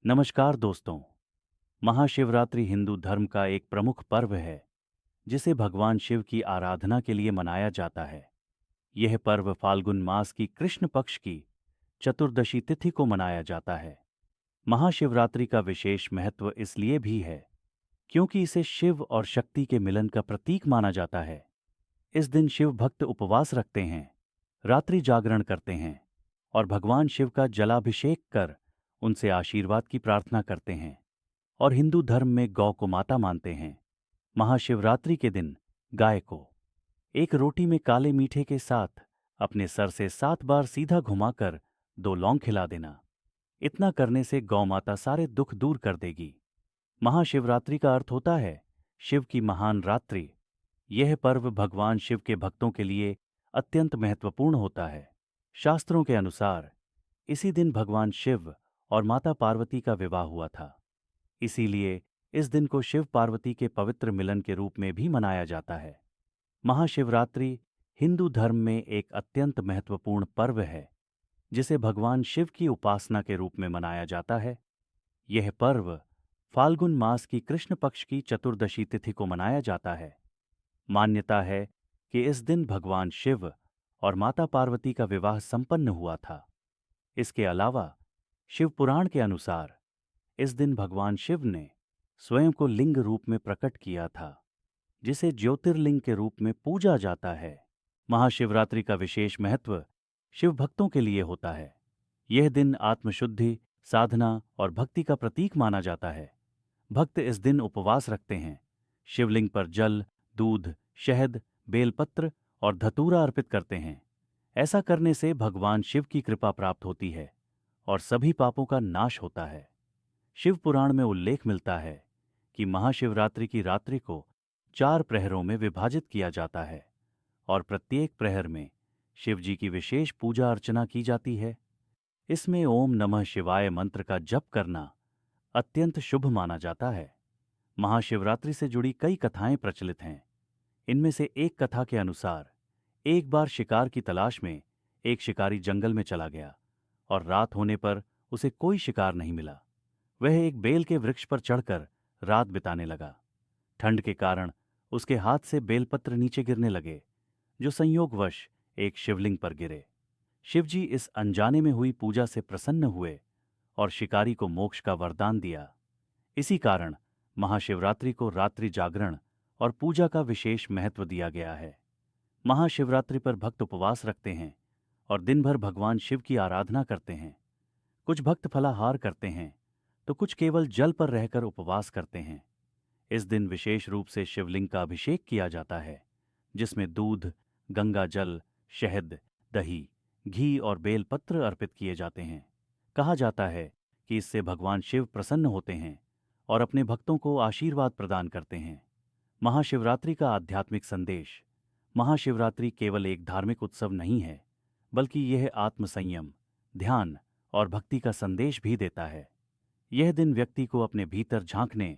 नमस्कार दोस्तों। महाशिवरात्रि हिंदू धर्म का एक प्रमुख पर्व है जिसे भगवान शिव की आराधना के लिए मनाया जाता है। यह पर्व फाल्गुन मास की कृष्ण पक्ष की चतुर्दशी तिथि को मनाया जाता है। महाशिवरात्रि का विशेष महत्व इसलिए भी है क्योंकि इसे शिव और शक्ति के मिलन का प्रतीक माना जाता है। इस दिन शिव भक्त उपवास रखते हैं, रात्रि जागरण करते हैं और भगवान शिव का जलाभिषेक कर उनसे आशीर्वाद की प्रार्थना करते हैं और हिंदू धर्म में गौ को माता मानते हैं। महाशिवरात्रि के दिन गाय को एक रोटी में काले मीठे के साथ अपने सर से 7 बार सीधा घुमाकर 2 लौंग खिला देना। इतना करने से गौ माता सारे दुख दूर कर देगी। महाशिवरात्रि का अर्थ होता है शिव की महान रात्रि। यह पर्व भगवान शिव के भक्तों के लिए अत्यंत महत्वपूर्ण होता है। शास्त्रों के अनुसार इसी दिन भगवान शिव और माता पार्वती का विवाह हुआ था। इसीलिए इस दिन को शिव पार्वती के पवित्र मिलन के रूप में भी मनाया जाता है। महाशिवरात्रि हिंदू धर्म में एक अत्यंत महत्वपूर्ण पर्व है जिसे भगवान शिव की उपासना के रूप में मनाया जाता है। यह पर्व फाल्गुन मास की कृष्ण पक्ष की चतुर्दशी तिथि को मनाया जाता है। मान्यता है कि इस दिन भगवान शिव और माता पार्वती का विवाह संपन्न हुआ था। इसके अलावा शिव पुराण के अनुसार इस दिन भगवान शिव ने स्वयं को लिंग रूप में प्रकट किया था, जिसे ज्योतिर्लिंग के रूप में पूजा जाता है। महाशिवरात्रि का विशेष महत्व शिव भक्तों के लिए होता है। यह दिन आत्मशुद्धि, साधना और भक्ति का प्रतीक माना जाता है। भक्त इस दिन उपवास रखते हैं, शिवलिंग पर जल, दूध, शहद, बेलपत्र और धतूरा अर्पित करते हैं। ऐसा करने से भगवान शिव की कृपा प्राप्त होती है और सभी पापों का नाश होता है। शिव पुराण में उल्लेख मिलता है कि महाशिवरात्रि की रात्रि को 4 प्रहरों में विभाजित किया जाता है और प्रत्येक प्रहर में शिव जी की विशेष पूजा अर्चना की जाती है। इसमें ओम नमः शिवाय मंत्र का जप करना अत्यंत शुभ माना जाता है। महाशिवरात्रि से जुड़ी कई कथाएं प्रचलित हैं। इनमें से एक कथा के अनुसार एक बार शिकार की तलाश में एक शिकारी जंगल में चला गया और रात होने पर उसे कोई शिकार नहीं मिला। वह एक बेल के वृक्ष पर चढ़कर रात बिताने लगा। ठंड के कारण उसके हाथ से बेलपत्र नीचे गिरने लगे, जो संयोगवश एक शिवलिंग पर गिरे। शिवजी इस अनजाने में हुई पूजा से प्रसन्न हुए और शिकारी को मोक्ष का वरदान दिया। इसी कारण महाशिवरात्रि को रात्रि जागरण और पूजा का विशेष महत्व दिया गया है। महाशिवरात्रि पर भक्त उपवास रखते हैं और दिन भर भगवान शिव की आराधना करते हैं। कुछ भक्त फलाहार करते हैं तो कुछ केवल जल पर रहकर उपवास करते हैं। इस दिन विशेष रूप से शिवलिंग का अभिषेक किया जाता है, जिसमें दूध, गंगा जल, शहद, दही, घी और बेलपत्र अर्पित किए जाते हैं। कहा जाता है कि इससे भगवान शिव प्रसन्न होते हैं और अपने भक्तों को आशीर्वाद प्रदान करते हैं। महाशिवरात्रि का आध्यात्मिक संदेश। महाशिवरात्रि केवल एक धार्मिक उत्सव नहीं है, बल्कि यह आत्मसंयम, ध्यान और भक्ति का संदेश भी देता है। यह दिन व्यक्ति को अपने भीतर झांकने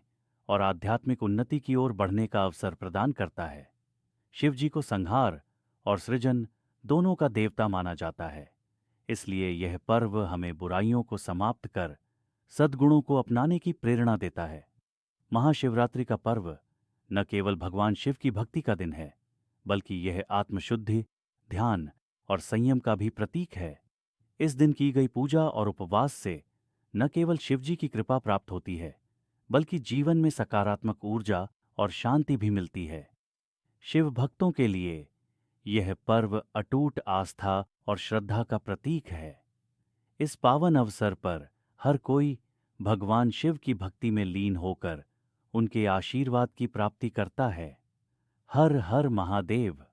और आध्यात्मिक उन्नति की ओर बढ़ने का अवसर प्रदान करता है। शिव जी को संहार और सृजन दोनों का देवता माना जाता है। इसलिए यह पर्व हमें बुराइयों को समाप्त कर सद्गुणों को अपनाने की प्रेरणा देता है। महाशिवरात्रि का पर्व न केवल भगवान शिव की भक्ति का दिन है, बल्कि यह आत्मशुद्धि, ध्यान और संयम का भी प्रतीक है। इस दिन की गई पूजा और उपवास से न केवल शिवजी की कृपा प्राप्त होती है, बल्कि जीवन में सकारात्मक ऊर्जा और शांति भी मिलती है। शिव भक्तों के लिए यह पर्व अटूट आस्था और श्रद्धा का प्रतीक है। इस पावन अवसर पर हर कोई भगवान शिव की भक्ति में लीन होकर उनके आशीर्वाद की प्राप्ति करता है। हर हर महादेव।